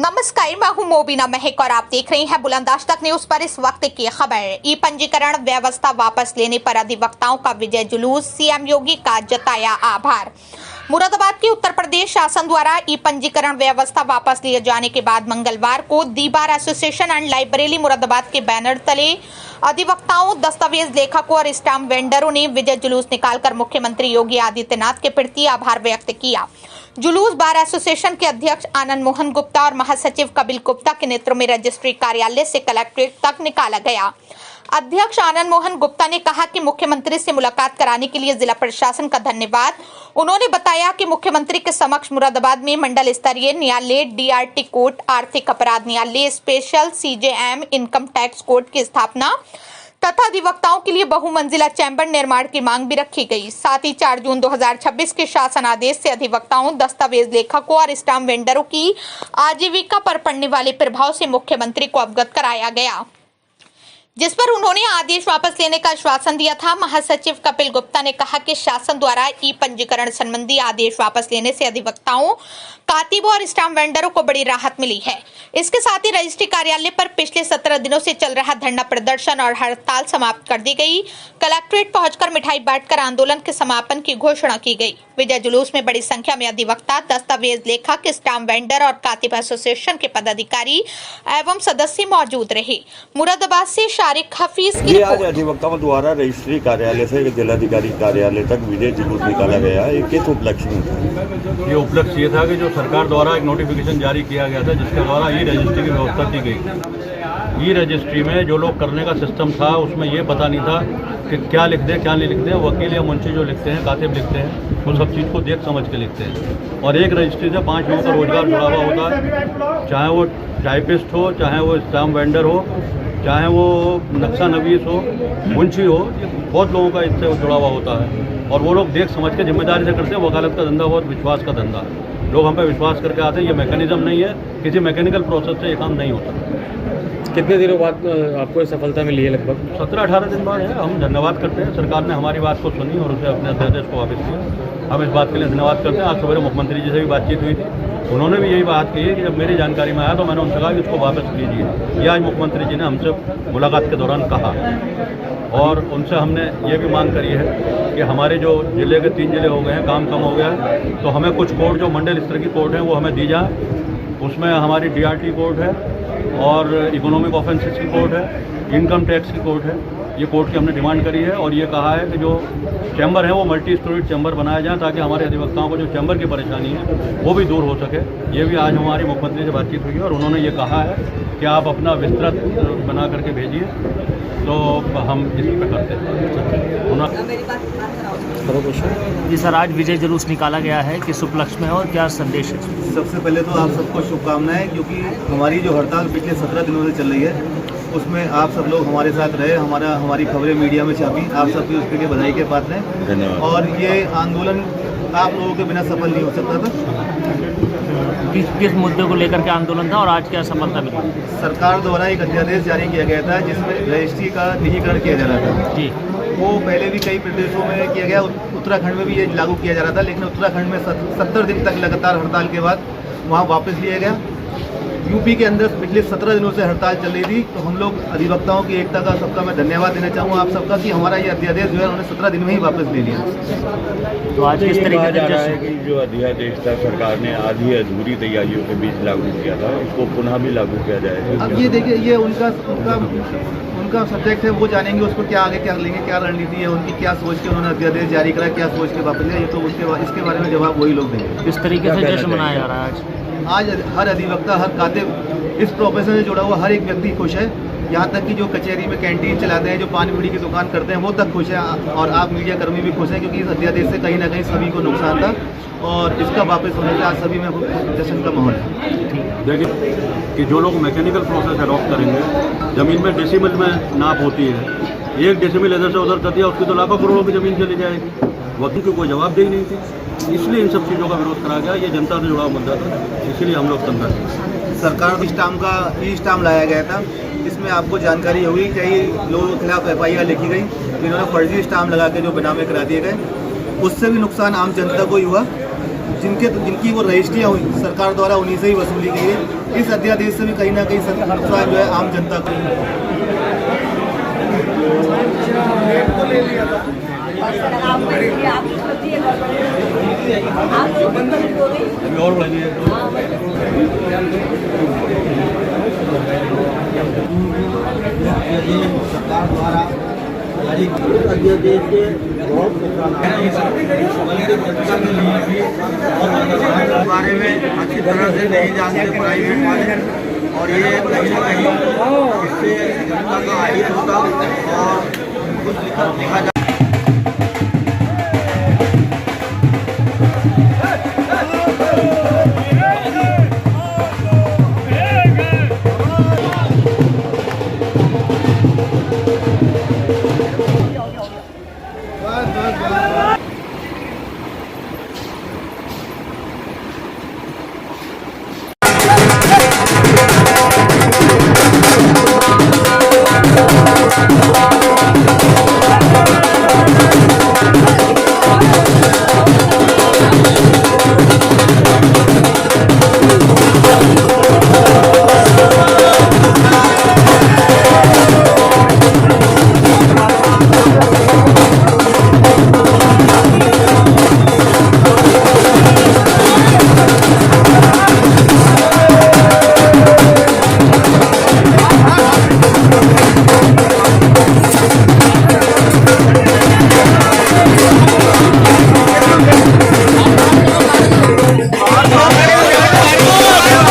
नमस्कार, मैं हूं मोबिना महक और आप देख रहे हैं बुलंद आज तक न्यूज पर इस वक्त की खबर। ई पंजीकरण व्यवस्था वापस लेने पर अधिवक्ताओं का विजय जुलूस, सीएम योगी का जताया आभार। मुरादाबाद के उत्तर प्रदेश शासन द्वारा ई पंजीकरण व्यवस्था वापस लिए जाने के बाद मंगलवार को the bar association and library Moradabad के बैनर तले अधिवक्ताओं, दस्तावेज लेखकों और स्टाम्प वेंडरों ने विजय जुलूस निकालकर मुख्यमंत्री योगी आदित्यनाथ के प्रति आभार व्यक्त किया। जुलूस बार एसोसिएशन के अध्यक्ष आनंद मोहन गुप्ता और महासचिव कपिल गुप्ता के नेतृत्व में रजिस्ट्री कार्यालय से कलेक्ट्रेट तक निकाला गया। अध्यक्ष आनंद मोहन गुप्ता ने कहा कि मुख्यमंत्री से मुलाकात कराने के लिए जिला प्रशासन का धन्यवाद। उन्होंने बताया कि मुख्यमंत्री के समक्ष मुरादाबाद में मंडल स्तरीय न्यायालय, डीआरटी कोर्ट, आर्थिक अपराध न्यायालय, special CJM, income tax court की स्थापना तथा अधिवक्ताओं के लिए बहुमंजिला चैम्बर निर्माण की मांग भी रखी गई। साथ ही 4 जून 2026 के शासन आदेश से अधिवक्ताओं, दस्तावेज लेखकों और स्टाम्प वेंडरों की आजीविका पर पड़ने वाले प्रभाव से मुख्यमंत्री को अवगत कराया गया, जिस पर उन्होंने आदेश वापस लेने का आश्वासन दिया था। महासचिव कपिल गुप्ता ने कहा कि शासन द्वारा ई पंजीकरण संबंधी आदेश वापस लेने से अधिवक्ताओं, कातिबों और स्टाम्प वेंडरों को बड़ी राहत मिली है। इसके साथ ही रजिस्ट्री कार्यालय पर पिछले 17 दिनों से चल रहा धरना प्रदर्शन और हड़ताल समाप्त कर दी गई। कलेक्ट्रेट पहुंचकर मिठाई बांटकर आंदोलन के समापन की घोषणा की गई। विजय जुलूस में बड़ी संख्या में अधिवक्ता, दस्तावेज लेखक, स्टाम्प वेंडर और कातिब एसोसिएशन के पदाधिकारी एवं सदस्य मौजूद रहे। मुरादाबाद से शारिक हफीज की आज अधिवक्ताओं द्वारा रजिस्ट्री कार्यालय से जिलाधिकारी कार्यालय तक विजय जुलूस निकाला गया। ये किस उपलक्ष्य में था? ये उपलक्ष्य ये था कि जो सरकार द्वारा एक नोटिफिकेशन जारी किया गया था, जिसके द्वारा ई रजिस्ट्री की व्यवस्था की गई। ई रजिस्ट्री में जो लोग करने का सिस्टम था, उसमें ये पता नहीं था कि क्या लिख दें क्या नहीं लिख दें। वकील या मुंशी जो लिखते हैं, कातिब लिखते हैं, वो सब चीज़ को देख समझ के लिखते हैं। और एक रजिस्ट्री से 5 लोगों का रोजगार जुड़ा हुआ होता है, चाहे वो टाइपिस्ट हो, चाहे वो स्टाम्प वेंडर हो, चाहे वो नक्शा नवीस हो, मुंशी हो, ये बहुत लोगों का इससे जुड़ा हुआ होता है। और वो लोग देख समझ के जिम्मेदारी से करते हैं। वकालत का धंधा बहुत विश्वास का धंधा है। लोग हम पे विश्वास करके आते हैं। ये मैकेनिज्म नहीं है, किसी मैकेनिकल प्रोसेस से ये काम नहीं होता। कितने दिनों बाद आपको सफलता मिली है? लगभग 17-18 दिन बाद है। हम धन्यवाद करते हैं, सरकार ने हमारी बात को सुनी और उसे अपने अध्यादेश को वापस किया। हम इस बात के लिए धन्यवाद करते हैं। आज सवेरे मुख्यमंत्री जी से भी बातचीत हुई थी, उन्होंने भी यही बात कही है कि जब मेरी जानकारी में आया तो मैंने उनसे कहा कि इसको वापस कीजिए। ये आज मुख्यमंत्री जी ने हमसे मुलाकात के दौरान कहा और उनसे हमने ये भी मांग करी है कि हमारे जो ज़िले के 3 ज़िले हो गए हैं, काम कम हो गया है, तो हमें कुछ कोर्ट जो मंडल स्तर की कोर्ट हैं वो हमें दी जाए। उसमें हमारी डीआरटी कोर्ट है और इकोनॉमिक ऑफेंसेस की कोर्ट है, इनकम टैक्स की कोर्ट है। ये कोर्ट की हमने डिमांड करी है और ये कहा है कि जो चैम्बर है वो मल्टी स्टोरेज चैम्बर बनाया जाए, ताकि हमारे अधिवक्ताओं को जो चैम्बर की परेशानी है वो भी दूर हो सके। ये भी आज हमारी मुख्यमंत्री से बातचीत हुई है और उन्होंने ये कहा है कि आप अपना विस्तृत बना करके भेजिए, तो हम इस पर करते हैं। जी सर, आज विजय जुलूस निकाला गया है, किस उपलक्ष्य में है और क्या संदेश है? सबसे पहले तो आप सबको शुभकामनाएं, क्योंकि हमारी जो हड़ताल पिछले 17 दिनों से चल रही है, उसमें आप सब लोग हमारे साथ रहे, हमारी खबरें मीडिया में छापी, आप सबकी उसके लिए बधाई के पात्र हैं। धन्यवाद। और ये आंदोलन आप लोगों के बिना सफल नहीं हो सकता था। किस मुद्दे को लेकर के आंदोलन था और आज क्या सफलता मिली? सरकार द्वारा एक अध्यादेश जारी किया गया था जिसमें रजिस्ट्री का निजीकरण किया जा रहा था जी। वो पहले भी कई प्रदेशों में किया गया, उत्तराखंड में भी ये लागू किया जा रहा था, लेकिन उत्तराखंड में 70 दिन तक लगातार हड़ताल के बाद वहाँ वापस लिया गया। यूपी के अंदर पिछले 17 दिनों से हड़ताल चल रही थी, तो हम लोग अधिवक्ताओं की एकता का सबका मैं धन्यवाद देना चाहूँगा आप सबका कि हमारा ये अध्यादेश जो है उन्होंने 17 दिन में ही वापस ले लिया। तो आज किस तरीके जा रहा है कि जो अध्यादेश था सरकार ने आधी अधूरी तैयारियों के बीच लागू किया था, उसको पुनः भी लागू किया जाएगा? अब ये देखिए, ये उनका सब्जेक्ट है, वो जानेंगे उसको क्या आगे क्या लेंगे, क्या रणनीति है उनकी, क्या सोच के उन्होंने अध्यादेश जारी करा, क्या सोच के वापस लिया, ये तो इसके बारे में जवाब वही लोग देंगे। किस तरीके से जश्न मनाया जा रहा है आज हर अधिवक्ता, हर कातिब, इस प्रोफेशन से जुड़ा हुआ हर एक व्यक्ति खुश है। यहाँ तक कि जो कचहरी में कैंटीन चलाते हैं, जो पानी पूरी की दुकान करते हैं, वो तक खुश है। और आप मीडिया कर्मी भी खुश हैं, क्योंकि इस अध्यादेश से कहीं ना कहीं सभी को नुकसान था और इसका वापस होने से आज सभी में जश्न का माहौल है। देखिए कि जो लोग मैकेनिकल प्रोसेस अडॉप्ट करेंगे, ज़मीन में डेसिमल में नाप होती है, 1 डेसिमल इधर से उधर कर दिया, उसकी तो लाखों करोड़ों की ज़मीन चली जाएगी। वकील की कोई जवाबदेही नहीं थी, इसलिए इन सब चीज़ों का विरोध करा गया। ये जनता से जुड़ा मुद्दा था, इसीलिए हम लोग तंग थे। सरकार ई स्टाम्प लाया गया था, इसमें आपको जानकारी होगी कई लोगों के खिलाफ FIR लिखी गई, जिन्होंने फर्जी स्टाम्प लगा के जो बेनामे करा दिए गए। उससे भी नुकसान आम जनता को ही हुआ। जिनकी वो रजिस्ट्रियाँ हुई सरकार द्वारा उन्हीं से ही वसूली गई है। इस अध्यादेश से भी कहीं ना कहीं नुकसान जो है आम जनता को। और बढ़ाइए। सरकार द्वारा जारी अध्यादेश के बहुत नुकसान बारे में अच्छी तरह से नहीं जानते प्राइवेट वाले, और ये कहीं ना कहीं इससे जनता का आहित होता और कुछ लिखा देखा जाए।